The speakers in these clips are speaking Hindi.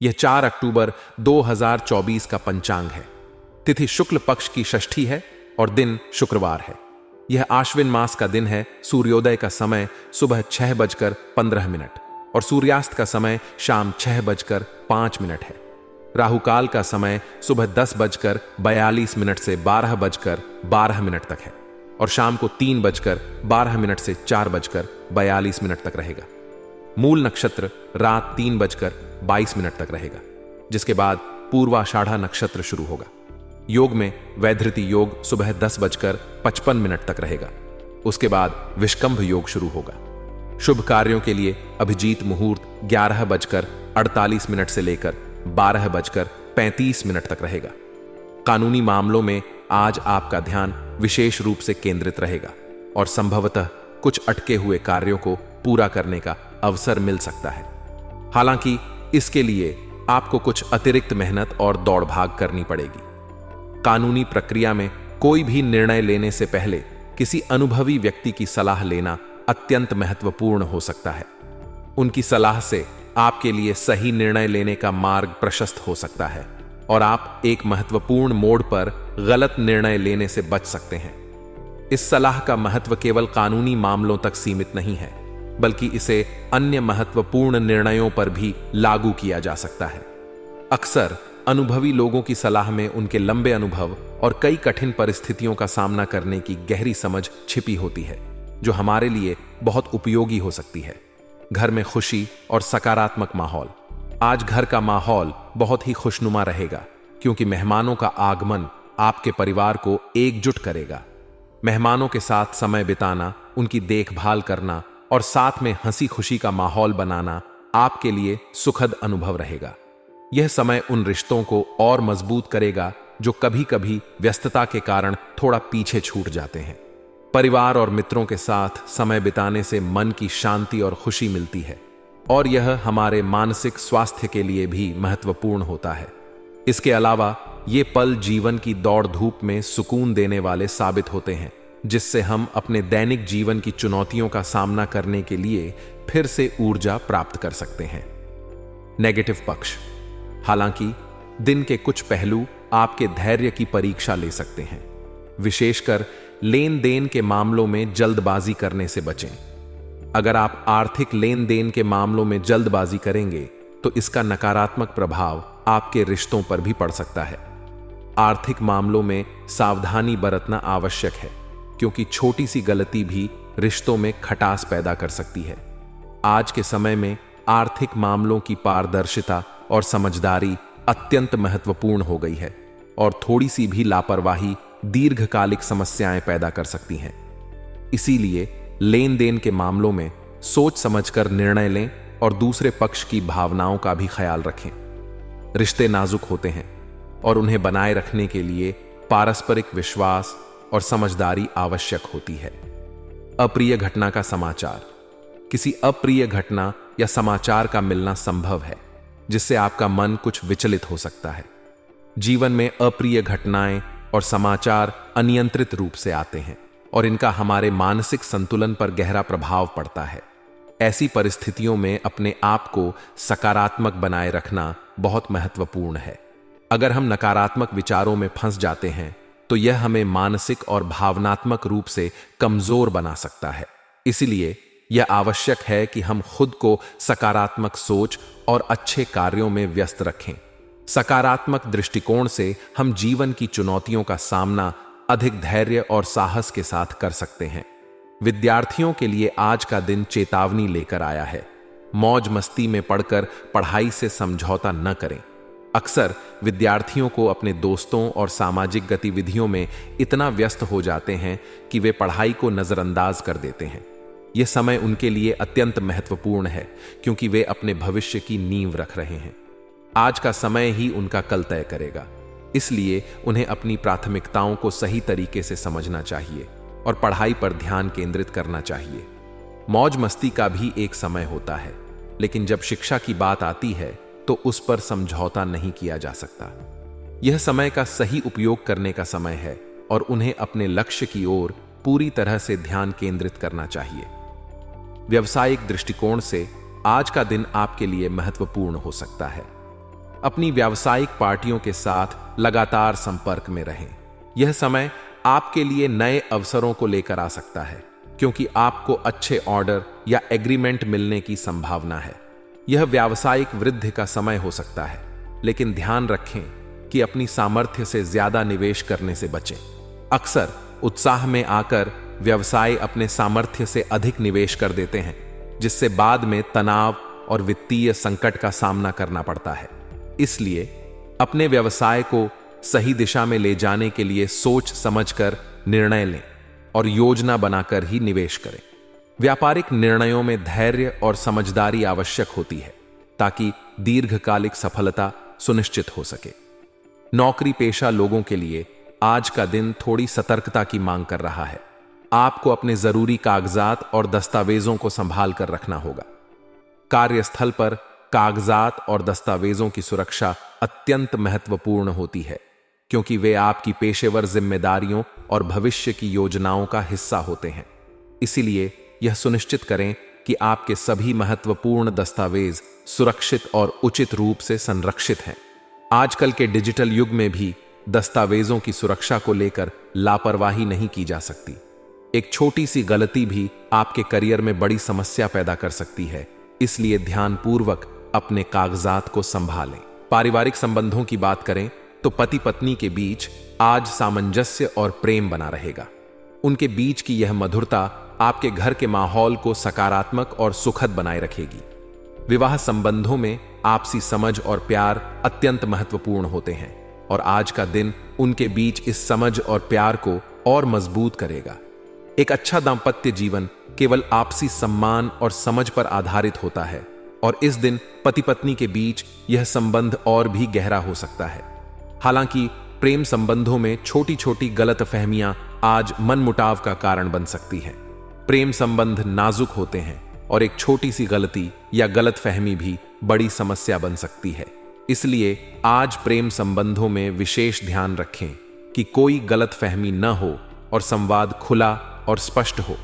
यह 4 अक्टूबर 2024 का पंचांग है। तिथि शुक्ल पक्ष की षष्ठी है और दिन शुक्रवार है। यह आश्विन मास का दिन है। सूर्योदय का समय सुबह 6:15 और सूर्यास्त का समय शाम 6:05 है। राहुकाल का समय सुबह 10:42 से 12:12 तक है और शाम को 3:12 से 4:42 तक रहेगा। मूल नक्षत्र रात 3:22 तक रहेगा, जिसके बाद पूर्वाषाढ़ा नक्षत्र शुरू होगा। योग में वैधृति योग सुबह 10:55 तक रहेगा। उसके बाद विष्कंभ योग शुरू होगा। शुभ कार्यों के लिए अभिजीत मुहूर्त 11:48 से लेकर 12:35 तक रहेगा। कानूनी मामलों में आज आपका ध्यान विशेष रूप से केंद्रित रहेगा और संभवतः कुछ अटके हुए कार्यों को पूरा करने का अवसर मिल सकता है। हालांकि इसके लिए आपको कुछ अतिरिक्त मेहनत और दौड़ भाग करनी पड़ेगी। कानूनी प्रक्रिया में कोई भी निर्णय लेने से पहले किसी अनुभवी व्यक्ति की सलाह लेना अत्यंत महत्वपूर्ण हो सकता है। उनकी सलाह से आपके लिए सही निर्णय लेने का मार्ग प्रशस्त हो सकता है और आप एक महत्वपूर्ण मोड़ पर गलत निर्णय लेने से बच सकते हैं। इस सलाह का महत्व केवल कानूनी मामलों तक सीमित नहीं है, बल्कि इसे अन्य महत्वपूर्ण निर्णयों पर भी लागू किया जा सकता है। अक्सर अनुभवी लोगों की सलाह में उनके लंबे अनुभव और कई कठिन परिस्थितियों का सामना करने की गहरी समझ छिपी होती है, जो हमारे लिए बहुत उपयोगी हो सकती है। घर में खुशी और सकारात्मक माहौल। आज घर का माहौल बहुत ही खुशनुमा रहेगा, क्योंकि मेहमानों का आगमन आपके परिवार को एकजुट करेगा। मेहमानों के साथ समय बिताना, उनकी देखभाल करना और साथ में हंसी खुशी का माहौल बनाना आपके लिए सुखद अनुभव रहेगा। यह समय उन रिश्तों को और मजबूत करेगा जो कभी कभी व्यस्तता के कारण थोड़ा पीछे छूट जाते हैं। परिवार और मित्रों के साथ समय बिताने से मन की शांति और खुशी मिलती है और यह हमारे मानसिक स्वास्थ्य के लिए भी महत्वपूर्ण होता है। इसके अलावा ये पल जीवन की दौड़ धूप में सुकून देने वाले साबित होते हैं, जिससे हम अपने दैनिक जीवन की चुनौतियों का सामना करने के लिए फिर से ऊर्जा प्राप्त कर सकते हैं। नेगेटिव पक्ष। हालांकि दिन के कुछ पहलू आपके धैर्य की परीक्षा ले सकते हैं। विशेषकर लेन देन के मामलों में जल्दबाजी करने से बचें। अगर आप आर्थिक लेन देन के मामलों में जल्दबाजी करेंगे तो इसका नकारात्मक प्रभाव आपके रिश्तों पर भी पड़ सकता है। आर्थिक मामलों में सावधानी बरतना आवश्यक है, क्योंकि छोटी सी गलती भी रिश्तों में खटास पैदा कर सकती है। आज के समय में आर्थिक मामलों की पारदर्शिता और समझदारी अत्यंत महत्वपूर्ण हो गई है और थोड़ी सी भी लापरवाही दीर्घकालिक समस्याएं पैदा कर सकती हैं। इसीलिए लेन देन के मामलों में सोच समझकर निर्णय लें और दूसरे पक्ष की भावनाओं का भी ख्याल रखें। रिश्ते नाजुक होते हैं और उन्हें बनाए रखने के लिए पारस्परिक विश्वास और समझदारी आवश्यक होती है। अप्रिय घटना का समाचार। किसी अप्रिय घटना या समाचार का मिलना संभव है, जिससे आपका मन कुछ विचलित हो सकता है। जीवन में अप्रिय घटनाएं और समाचार अनियंत्रित रूप से आते हैं और इनका हमारे मानसिक संतुलन पर गहरा प्रभाव पड़ता है। ऐसी परिस्थितियों में अपने आप को सकारात्मक बनाए रखना बहुत महत्वपूर्ण है। अगर हम नकारात्मक विचारों में फंस जाते हैं तो यह हमें मानसिक और भावनात्मक रूप से कमजोर बना सकता है। इसलिए यह आवश्यक है कि हम खुद को सकारात्मक सोच और अच्छे कार्यों में व्यस्त रखें। सकारात्मक दृष्टिकोण से हम जीवन की चुनौतियों का सामना अधिक धैर्य और साहस के साथ कर सकते हैं। विद्यार्थियों के लिए आज का दिन चेतावनी लेकर आया है। मौज मस्ती में पढ़कर पढ़ाई से समझौता न करें। अक्सर विद्यार्थियों को अपने दोस्तों और सामाजिक गतिविधियों में इतना व्यस्त हो जाते हैं कि वे पढ़ाई को नजरअंदाज कर देते हैं। यह समय उनके लिए अत्यंत महत्वपूर्ण है, क्योंकि वे अपने भविष्य की नींव रख रहे हैं। आज का समय ही उनका कल तय करेगा। इसलिए उन्हें अपनी प्राथमिकताओं को सही तरीके से समझना चाहिए और पढ़ाई पर ध्यान केंद्रित करना चाहिए। मौज मस्ती का भी एक समय होता है, लेकिन जब शिक्षा की बात आती है तो उस पर समझौता नहीं किया जा सकता। यह समय का सही उपयोग करने का समय है और उन्हें अपने लक्ष्य की ओर पूरी तरह से ध्यान केंद्रित करना चाहिए। व्यावसायिक दृष्टिकोण से आज का दिन आपके लिए महत्वपूर्ण हो सकता है। अपनी व्यावसायिक पार्टियों के साथ लगातार संपर्क में रहें। यह समय आपके लिए नए अवसरों को लेकर आ सकता है, क्योंकि आपको अच्छे ऑर्डर या एग्रीमेंट मिलने की संभावना है। यह व्यावसायिक वृद्धि का समय हो सकता है, लेकिन ध्यान रखें कि अपनी सामर्थ्य से ज्यादा निवेश करने से बचें। अक्सर उत्साह में आकर व्यवसाय अपने सामर्थ्य से अधिक निवेश कर देते हैं, जिससे बाद में तनाव और वित्तीय संकट का सामना करना पड़ता है। इसलिए अपने व्यवसाय को सही दिशा में ले जाने के लिए सोच समझकर निर्णय लें और योजना बनाकर ही निवेश करें। व्यापारिक निर्णयों में धैर्य और समझदारी आवश्यक होती है, ताकि दीर्घकालिक सफलता सुनिश्चित हो सके। नौकरी पेशा लोगों के लिए आज का दिन थोड़ी सतर्कता की मांग कर रहा है। आपको अपने जरूरी कागजात और दस्तावेजों को संभाल कर रखना होगा। कार्यस्थल पर कागजात और दस्तावेजों की सुरक्षा अत्यंत महत्वपूर्ण होती है, क्योंकि वे आपकी पेशेवर जिम्मेदारियों और भविष्य की योजनाओं का हिस्सा होते हैं। इसीलिए यह सुनिश्चित करें कि आपके सभी महत्वपूर्ण दस्तावेज सुरक्षित और उचित रूप से संरक्षित हैं। आजकल के डिजिटल युग में भी दस्तावेजों की सुरक्षा को लेकर लापरवाही नहीं की जा सकती। एक छोटी सी गलती भी आपके करियर में बड़ी समस्या पैदा कर सकती है, इसलिए ध्यानपूर्वक अपने कागजात को संभालें। पारिवारिक संबंधों की बात करें तो पति पत्नी के बीच आज सामंजस्य और प्रेम बना रहेगा। उनके बीच की यह मधुरता आपके घर के माहौल को सकारात्मक और सुखद बनाए रखेगी। विवाह संबंधों में आपसी समझ और प्यार अत्यंत महत्वपूर्ण होते हैं, और आज का दिन उनके बीच इस समझ और प्यार को और मजबूत करेगा। एक अच्छा दाम्पत्य जीवन केवल आपसी सम्मान और समझ पर आधारित होता है, और इस दिन पति पत्नी के बीच यह संबंध और भी गहरा हो सकता है। हालांकि प्रेम संबंधों में छोटी छोटी गलतफहमियां आज मनमुटाव का कारण बन सकती हैं। प्रेम संबंध नाजुक होते हैं, और एक छोटी सी गलती या गलतफहमी भी बड़ी समस्या बन सकती है। इसलिए आज प्रेम संबंधों में विशेष ध्यान रखें कि कोई गलतफहमी न हो और संवाद खुला और स्पष्ट हो।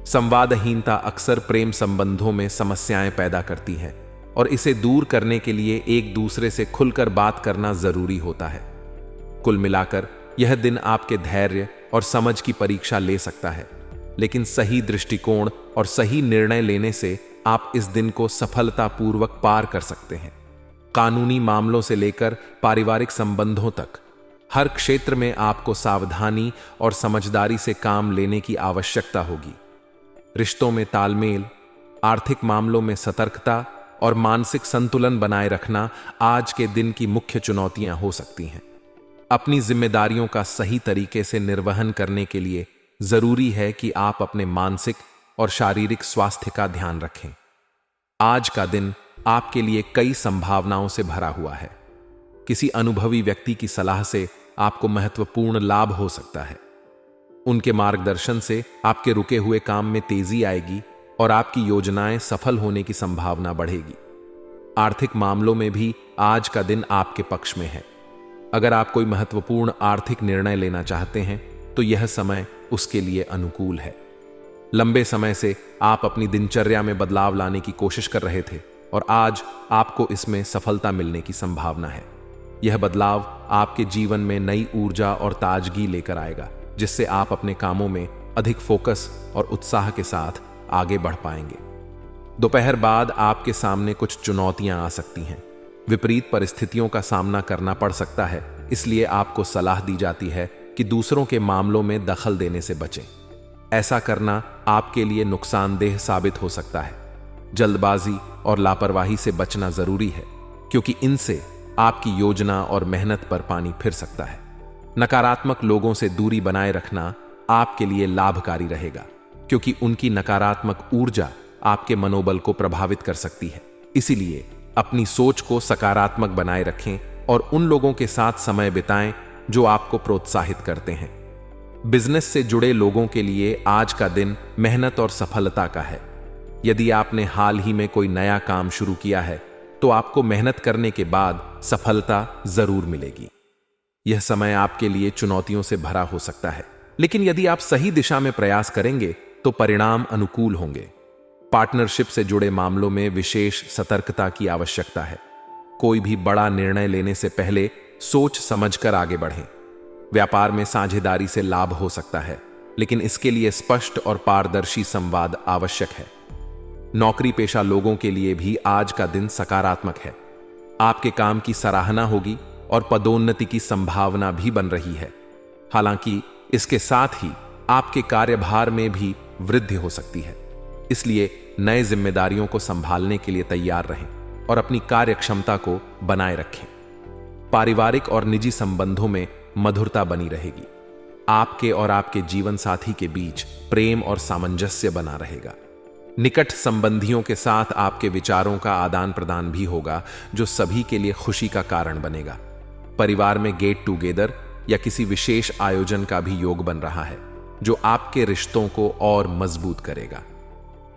संवादहीनता अक्सर प्रेम संबंधों में समस्याएं पैदा करती है, और इसे दूर करने के लिए एक दूसरे से खुलकर बात करना जरूरी होता है। कुल मिलाकर यह दिन आपके धैर्य और समझ की परीक्षा ले सकता है, लेकिन सही दृष्टिकोण और सही निर्णय लेने से आप इस दिन को सफलतापूर्वक पार कर सकते हैं। कानूनी मामलों से लेकर पारिवारिक संबंधों तक हर क्षेत्र में आपको सावधानी और समझदारी से काम लेने की आवश्यकता होगी। रिश्तों में तालमेल, आर्थिक मामलों में सतर्कता और मानसिक संतुलन बनाए रखना आज के दिन की मुख्य चुनौतियां हो सकती हैं। अपनी जिम्मेदारियों का सही तरीके से निर्वहन करने के लिए जरूरी है कि आप अपने मानसिक और शारीरिक स्वास्थ्य का ध्यान रखें। आज का दिन आपके लिए कई संभावनाओं से भरा हुआ है। किसी अनुभवी व्यक्ति की सलाह से आपको महत्वपूर्ण लाभ हो सकता है। उनके मार्गदर्शन से आपके रुके हुए काम में तेजी आएगी और आपकी योजनाएं सफल होने की संभावना बढ़ेगी। आर्थिक मामलों में भी आज का दिन आपके पक्ष में है। अगर आप कोई महत्वपूर्ण आर्थिक निर्णय लेना चाहते हैं तो यह समय उसके लिए अनुकूल है। लंबे समय से आप अपनी दिनचर्या में बदलाव लाने की कोशिश कर रहे थे, और आज आपको इसमें सफलता मिलने की संभावना है। यह बदलाव आपके जीवन में नई ऊर्जा और ताजगी लेकर आएगा, जिससे आप अपने कामों में अधिक फोकस और उत्साह के साथ आगे बढ़ पाएंगे। दोपहर बाद आपके सामने कुछ चुनौतियां आ सकती हैं। विपरीत परिस्थितियों का सामना करना पड़ सकता है, इसलिए आपको सलाह दी जाती है कि दूसरों के मामलों में दखल देने से बचें। ऐसा करना आपके लिए नुकसानदेह साबित हो सकता है। जल्दबाजी और लापरवाही से बचना जरूरी है, क्योंकि इनसे आपकी योजना और मेहनत पर पानी फिर सकता है। नकारात्मक लोगों से दूरी बनाए रखना आपके लिए लाभकारी रहेगा, क्योंकि उनकी नकारात्मक ऊर्जा आपके मनोबल को प्रभावित कर सकती है। इसीलिए अपनी सोच को सकारात्मक बनाए रखें और उन लोगों के साथ समय बिताएं जो आपको प्रोत्साहित करते हैं। बिजनेस से जुड़े लोगों के लिए आज का दिन मेहनत और सफलता का है। यदि आपने हाल ही में कोई नया काम शुरू किया है तो आपको मेहनत करने के बाद सफलता जरूर मिलेगी। यह समय आपके लिए चुनौतियों से भरा हो सकता है, लेकिन यदि आप सही दिशा में प्रयास करेंगे तो परिणाम अनुकूल होंगे। पार्टनरशिप से जुड़े मामलों में विशेष सतर्कता की आवश्यकता है। कोई भी बड़ा निर्णय लेने से पहले सोच समझकर आगे बढ़ें। व्यापार में साझेदारी से लाभ हो सकता है, लेकिन इसके लिए स्पष्ट और पारदर्शी संवाद आवश्यक है। नौकरी पेशा लोगों के लिए भी आज का दिन सकारात्मक है। आपके काम की सराहना होगी और पदोन्नति की संभावना भी बन रही है। हालांकि इसके साथ ही आपके कार्यभार में भी वृद्धि हो सकती है, इसलिए नए जिम्मेदारियों को संभालने के लिए तैयार रहें और अपनी कार्यक्षमता को बनाए रखें। पारिवारिक और निजी संबंधों में मधुरता बनी रहेगी। आपके और आपके जीवन साथी के बीच प्रेम और सामंजस्य बना रहेगा। निकट संबंधियों के साथ आपके विचारों का आदान प्रदान भी होगा, जो सभी के लिए खुशी का कारण बनेगा। परिवार में गेट टुगेदर या किसी विशेष आयोजन का भी योग बन रहा है, जो आपके रिश्तों को और मजबूत करेगा।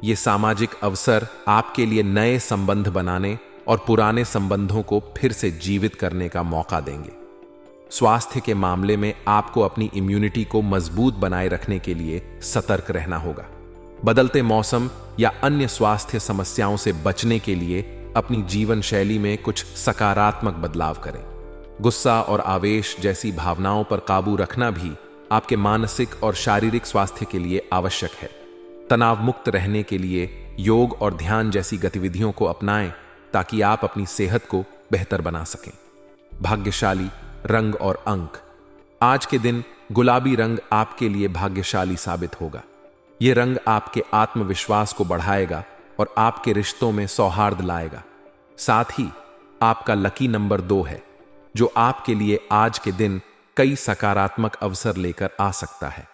ये सामाजिक अवसर आपके लिए नए संबंध बनाने और पुराने संबंधों को फिर से जीवित करने का मौका देंगे। स्वास्थ्य के मामले में आपको अपनी इम्यूनिटी को मजबूत बनाए रखने के लिए सतर्क रहना होगा। बदलते मौसम या अन्य स्वास्थ्य समस्याओं से बचने के लिए अपनी जीवन शैली में कुछ सकारात्मक बदलाव करें। गुस्सा और आवेश जैसी भावनाओं पर काबू रखना भी आपके मानसिक और शारीरिक स्वास्थ्य के लिए आवश्यक है। तनाव मुक्त रहने के लिए योग और ध्यान जैसी गतिविधियों को अपनाएं, ताकि आप अपनी सेहत को बेहतर बना सकें। भाग्यशाली रंग और अंक। आज के दिन गुलाबी रंग आपके लिए भाग्यशाली साबित होगा। यह रंग आपके आत्मविश्वास को बढ़ाएगा और आपके रिश्तों में सौहार्द लाएगा। साथ ही आपका लकी नंबर 2 है, जो आपके लिए आज के दिन कई सकारात्मक अवसर लेकर आ सकता है।